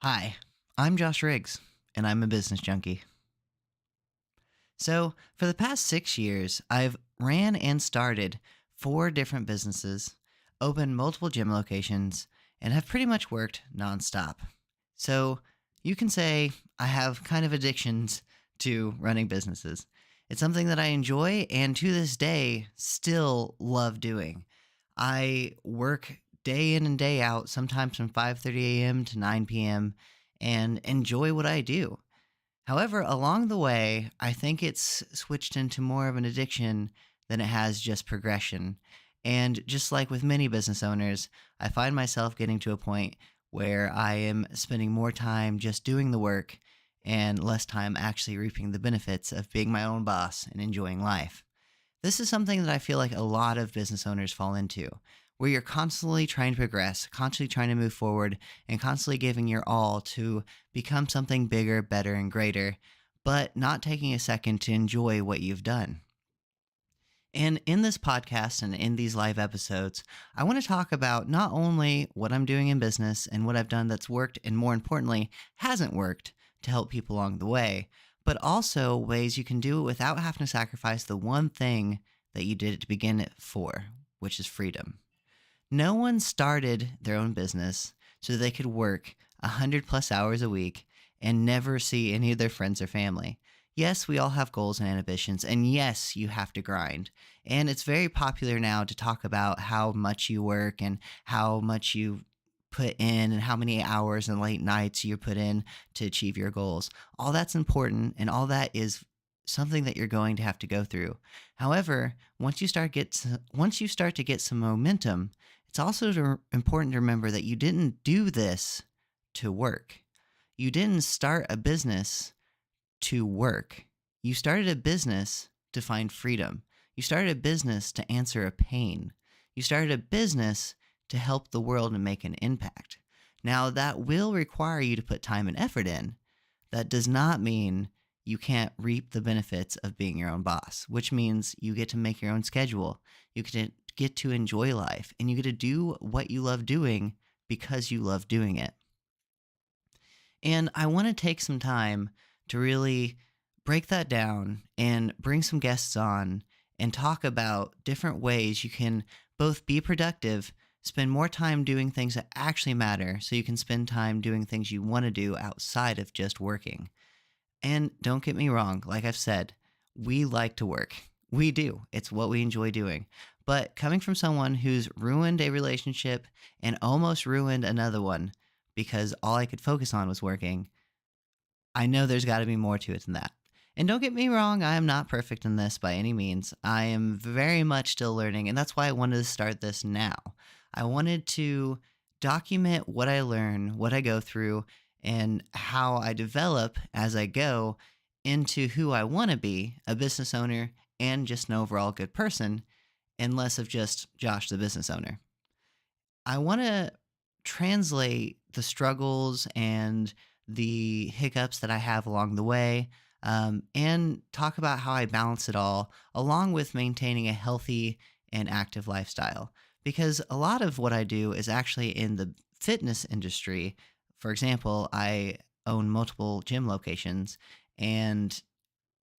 Hi, I'm Josh Riggs, and I'm a business junkie. So, for the past 6 years, I've ran and started four different businesses, opened multiple gym locations, and have pretty much worked nonstop. So, you can say I have kind of addictions to running businesses. It's something that I enjoy and to this day still love doing. I work day in and day out, sometimes from 5:30 a.m. to 9 p.m., and enjoy what I do. However, along the way, I think it's switched into more of an addiction than it has just progression. And just like with many business owners, I find myself getting to a point where I am spending more time just doing the work and less time actually reaping the benefits of being my own boss and enjoying life. This is something that I feel like a lot of business owners fall into, where you're constantly trying to progress, constantly trying to move forward, and constantly giving your all to become something bigger, better, and greater, but not taking a second to enjoy what you've done. And in this podcast and in these live episodes, I want to talk about not only what I'm doing in business and what I've done that's worked, and more importantly, hasn't worked to help people along the way, but also ways you can do it without having to sacrifice the one thing that you did it to begin it for, which is freedom. No one started their own business so they could work 100 plus hours a week and never see any of their friends or family. Yes, we all have goals and ambitions, and yes, you have to grind. And it's very popular now to talk about how much you work and how much you put in and how many hours and late nights you put in to achieve your goals. All that's important, and all that is something that you're going to have to go through. However, once you start to get some momentum, it's also important to remember that you didn't do this to work. You didn't start a business to work. You started a business to find freedom. You started a business to answer a pain. You started a business to help the world and make an impact. Now, that will require you to put time and effort in. That does not mean you can't reap the benefits of being your own boss, which means you get to make your own schedule. You get to enjoy life, and you get to do what you love doing because you love doing it. And I want to take some time to really break that down and bring some guests on and talk about different ways you can both be productive, spend more time doing things that actually matter so you can spend time doing things you want to do outside of just working. And don't get me wrong, like I've said, we like to work. We do. It's what we enjoy doing. But coming from someone who's ruined a relationship and almost ruined another one because all I could focus on was working, I know there's got to be more to it than that. And don't get me wrong, I am not perfect in this by any means. I am very much still learning, and that's why I wanted to start this now. I wanted to document what I learn, what I go through, and how I develop as I go into who I want to be, a business owner and just an overall good person, and less of just Josh, the business owner. I want to translate the struggles and the hiccups that I have along the way, and talk about how I balance it all, along with maintaining a healthy and active lifestyle. Because a lot of what I do is actually in the fitness industry. For example, I own multiple gym locations, and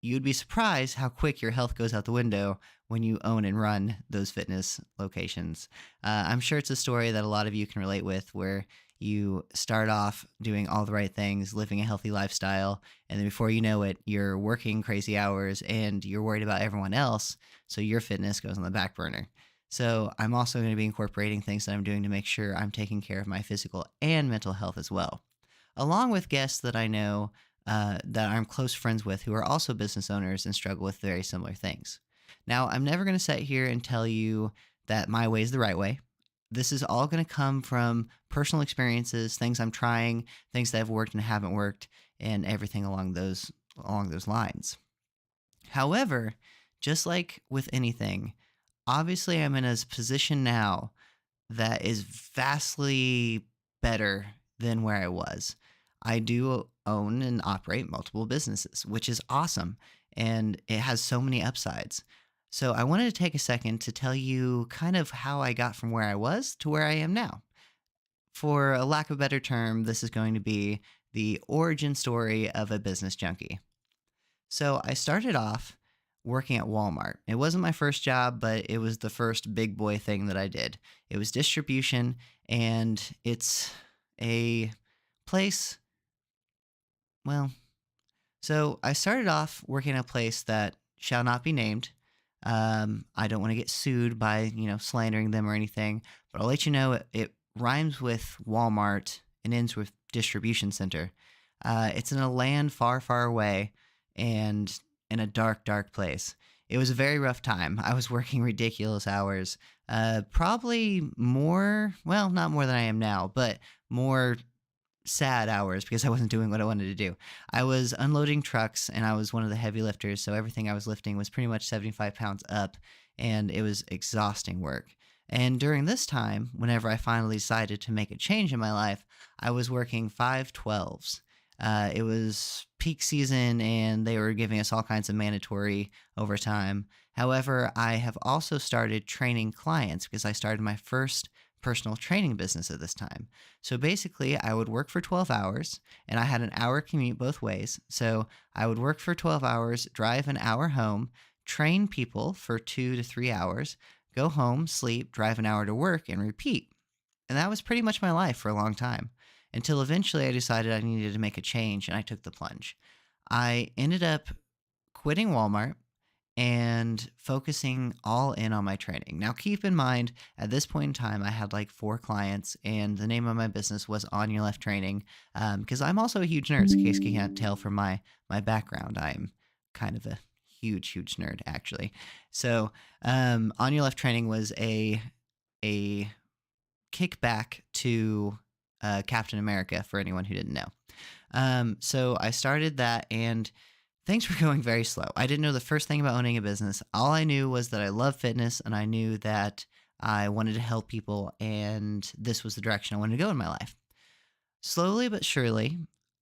you'd be surprised how quick your health goes out the window when you own and run those fitness locations. I'm sure it's a story that a lot of you can relate with, where you start off doing all the right things, living a healthy lifestyle, and then before you know it, you're working crazy hours and you're worried about everyone else. So your fitness goes on the back burner. So I'm also going to be incorporating things that I'm doing to make sure I'm taking care of my physical and mental health as well, along with guests that I know that I'm close friends with who are also business owners and struggle with very similar things. Now, I'm never going to sit here and tell you that my way is the right way. This is all going to come from personal experiences, things I'm trying, things that have worked and haven't worked, and everything along those lines. However, just like with anything, obviously I'm in a position now that is vastly better than where I was. I do own and operate multiple businesses, which is awesome. And it has so many upsides. So I wanted to take a second to tell you kind of how I got from where I was to where I am now. for a lack of a better term, this is going to be the origin story of a business junkie. So I started off working at Walmart. It wasn't my first job, but it was the first big boy thing that I did. It was distribution, and it's a place, well, so I started off working at a place that shall not be named. I don't want to get sued by, slandering them or anything, but I'll let you know it rhymes with Walmart and ends with distribution center. It's in a land far, far away and in a dark, dark place. It was a very rough time. I was working ridiculous hours, probably more, well, not more than I am now, but more sad hours because I wasn't doing what I wanted to do. I was unloading trucks and I was one of the heavy lifters, so everything I was lifting was pretty much 75 pounds up, and it was exhausting work. And during this time, whenever I finally decided to make a change in my life, I was working 512s. It was peak season and they were giving us all kinds of mandatory overtime. However, I have also started training clients because I started my first personal training business at this time. So basically, I would work for 12 hours and I had an hour commute both ways. So I would work for 12 hours, drive an hour home, train people for 2 to 3 hours, go home, sleep, drive an hour to work, and repeat. And that was pretty much my life for a long time until eventually I decided I needed to make a change and I took the plunge. I ended up quitting Walmart and focusing all in on my training. Now, keep in mind, at this point in time, I had like 4 clients, and the name of my business was On Your Left Training. Because I'm also a huge nerd, in case you can't tell from my background. I'm kind of a huge, huge nerd, actually. So, On Your Left Training was a kickback to Captain America for anyone who didn't know. So I started that, and things were going very slow. I didn't know the first thing about owning a business. All I knew was that I love fitness and I knew that I wanted to help people, and this was the direction I wanted to go in my life. Slowly but surely,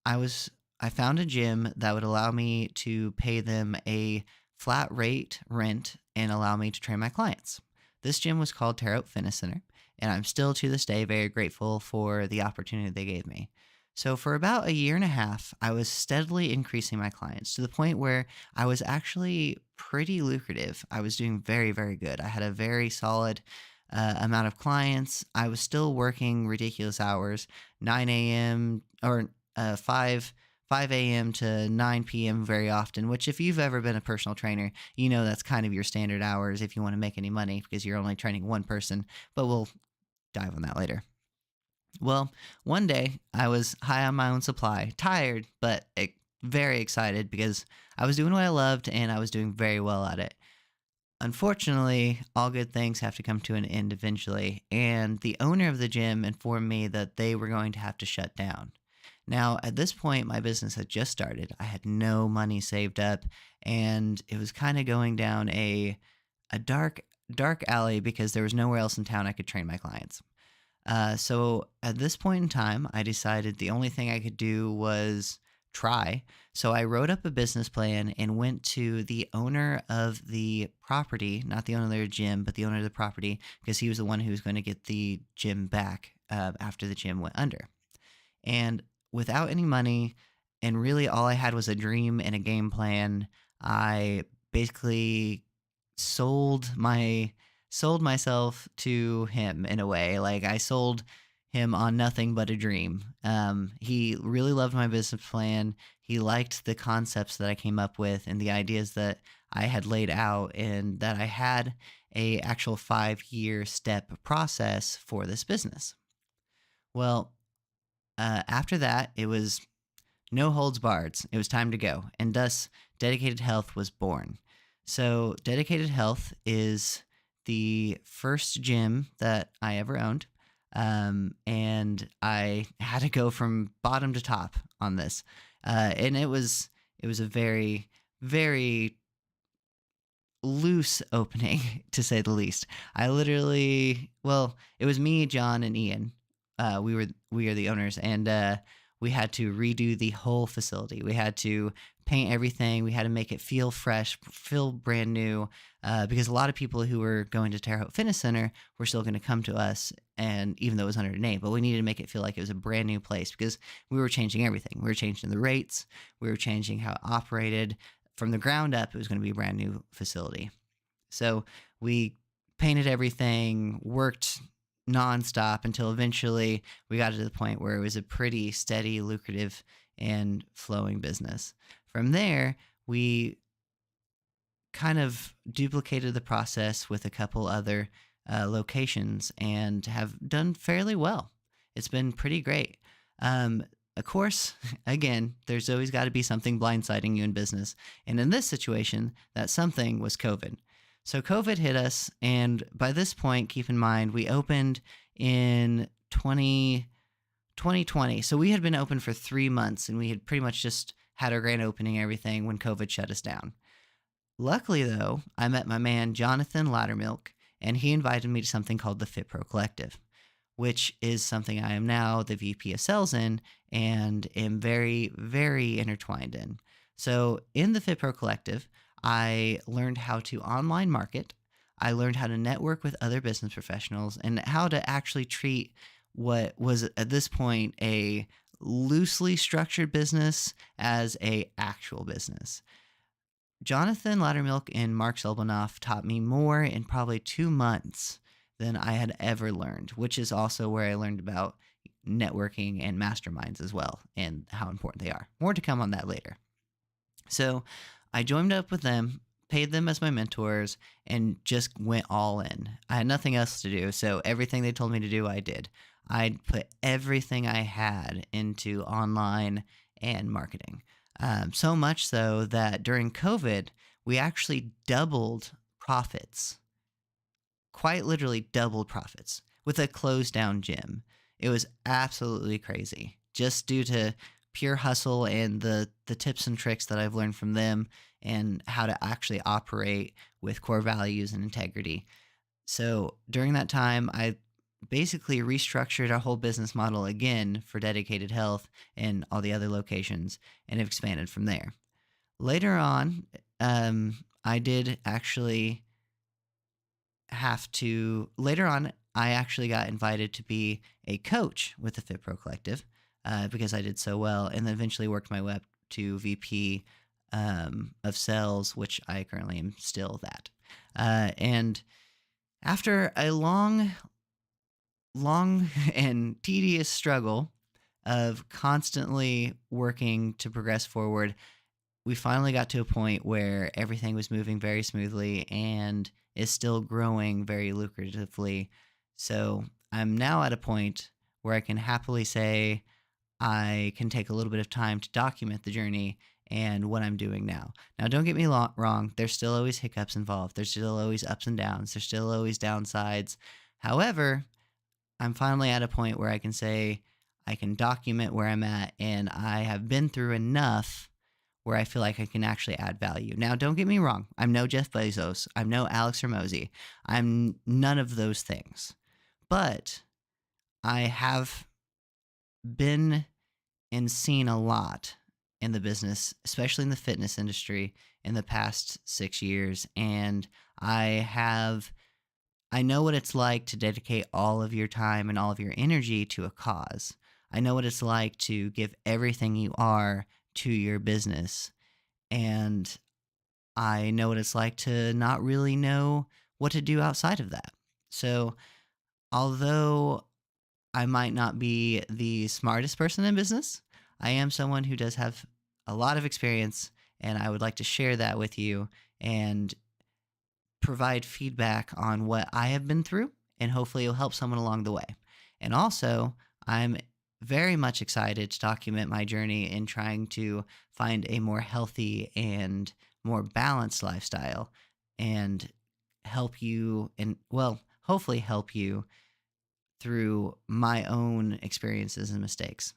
I found a gym that would allow me to pay them a flat rate rent and allow me to train my clients. This gym was called Terre Haute Fitness Center, and I'm still to this day very grateful for the opportunity they gave me. So for about a year and a half, I was steadily increasing my clients to the point where I was actually pretty lucrative. I was doing very, very good. I had a very solid amount of clients. I was still working ridiculous hours, 9 a.m. or 5 a.m. to 9 p.m. very often, which if you've ever been a personal trainer, you know that's kind of your standard hours if you want to make any money because you're only training one person, but we'll dive on that later. Well, one day I was high on my own supply, tired, but very excited because I was doing what I loved and I was doing very well at it. Unfortunately, all good things have to come to an end eventually, and the owner of the gym informed me that they were going to have to shut down. Now, at this point, my business had just started. I had no money saved up, and it was kind of going down a dark, dark alley because there was nowhere else in town I could train my clients. So at this point in time, I decided the only thing I could do was try. So I wrote up a business plan and went to the owner of the property, not the owner of their gym, but the owner of the property, because he was the one who was going to get the gym back after the gym went under. And without any money, and really all I had was a dream and a game plan, I basically sold my sold myself to him in a way. Like I sold him on nothing but a dream. He really loved my business plan. He liked the concepts that I came up with and the ideas that I had laid out, and that I had a actual 5 year step process for this business. Well, after that, it was no holds barred. It was time to go, and thus Dedicated Health was born. So Dedicated Health is the first gym that I ever owned, and I had to go from bottom to top on this, and it was a very very loose opening to say the least. I literally, well, it was me, John, and Ian. We are the owners, and we had to redo the whole facility. We had to paint everything. We had to make it feel fresh, feel brand new, because a lot of people who were going to Terre Haute Fitness Center were still going to come to us, and even though it was under a name, but we needed to make it feel like it was a brand new place because we were changing everything. We were changing the rates. We were changing how it operated from the ground up. It was going to be a brand new facility. So we painted everything, worked nonstop until eventually we got to the point where it was a pretty steady, lucrative, and flowing business. From there, we kind of duplicated the process with a couple other locations and have done fairly well. It's been pretty great. Of course, again, there's always got to be something blindsiding you in business. And in this situation, that something was COVID. So COVID hit us, and by this point, keep in mind, we opened in 2020. So we had been open for 3 months, and we had pretty much just had our grand opening and everything when COVID shut us down. Luckily, though, I met my man, Jonathan Loudermilk, and he invited me to something called the Fit Pro Collective, which is something I am now the VP of sales in and am very, very intertwined in. So in the Fit Pro Collective, I learned how to online market. I learned how to network with other business professionals and how to actually treat what was at this point a loosely structured business as a actual business. Jonathan Loudermilk and Mark Selbanoff taught me more in probably 2 months than I had ever learned, which is also where I learned about networking and masterminds as well and how important they are. More to come on that later. So I joined up with them, paid them as my mentors, and just went all in. I had nothing else to do, so everything they told me to do, I did. I put everything I had into online and marketing. So much so that during COVID, we actually doubled profits, quite literally doubled profits with a closed down gym. It was absolutely crazy just due to pure hustle and the tips and tricks that I've learned from them and how to actually operate with core values and integrity. So during that time, I basically restructured our whole business model again for Dedicated Health and all the other locations and have expanded from there. Later on, I did actually I actually got invited to be a coach with the Fit Pro Collective because I did so well, and then eventually worked my way up to VP of sales, which I currently am still that. And after a long and tedious struggle of constantly working to progress forward, we finally got to a point where everything was moving very smoothly and is still growing very lucratively. So I'm now at a point where I can happily say I can take a little bit of time to document the journey and what I'm doing now. Now, don't get me wrong. There's still always hiccups involved. There's still always ups and downs. There's still always downsides. However, I'm finally at a point where I can say I can document where I'm at, and I have been through enough where I feel like I can actually add value. Now, don't get me wrong. I'm no Jeff Bezos. I'm no Alex Hormozy. I'm none of those things. But I have been and seen a lot in the business, especially in the fitness industry, in the past 6 years. And I know what it's like to dedicate all of your time and all of your energy to a cause. I know what it's like to give everything you are to your business. And I know what it's like to not really know what to do outside of that. So, although I might not be the smartest person in business, I am someone who does have a lot of experience, and I would like to share that with you and provide feedback on what I have been through, and hopefully it'll help someone along the way. And also, I'm very much excited to document my journey in trying to find a more healthy and more balanced lifestyle and help you hopefully help you through my own experiences and mistakes.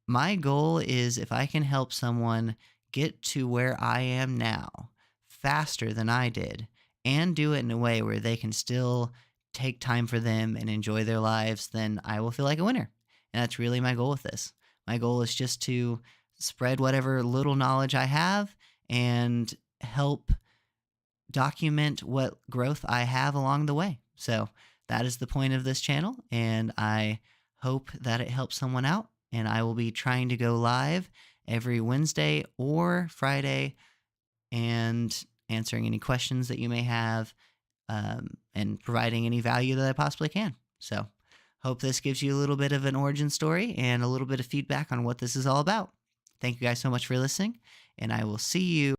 My goal is if I can help someone get to where I am now faster than I did and do it in a way where they can still take time for them and enjoy their lives, then I will feel like a winner. And that's really my goal with this. My goal is just to spread whatever little knowledge I have and help document what growth I have along the way. So that is the point of this channel, and I hope that it helps someone out. And I will be trying to go live every Wednesday or Friday and answering any questions that you may have, and providing any value that I possibly can. So, hope this gives you a little bit of an origin story and a little bit of feedback on what this is all about. Thank you guys so much for listening, and I will see you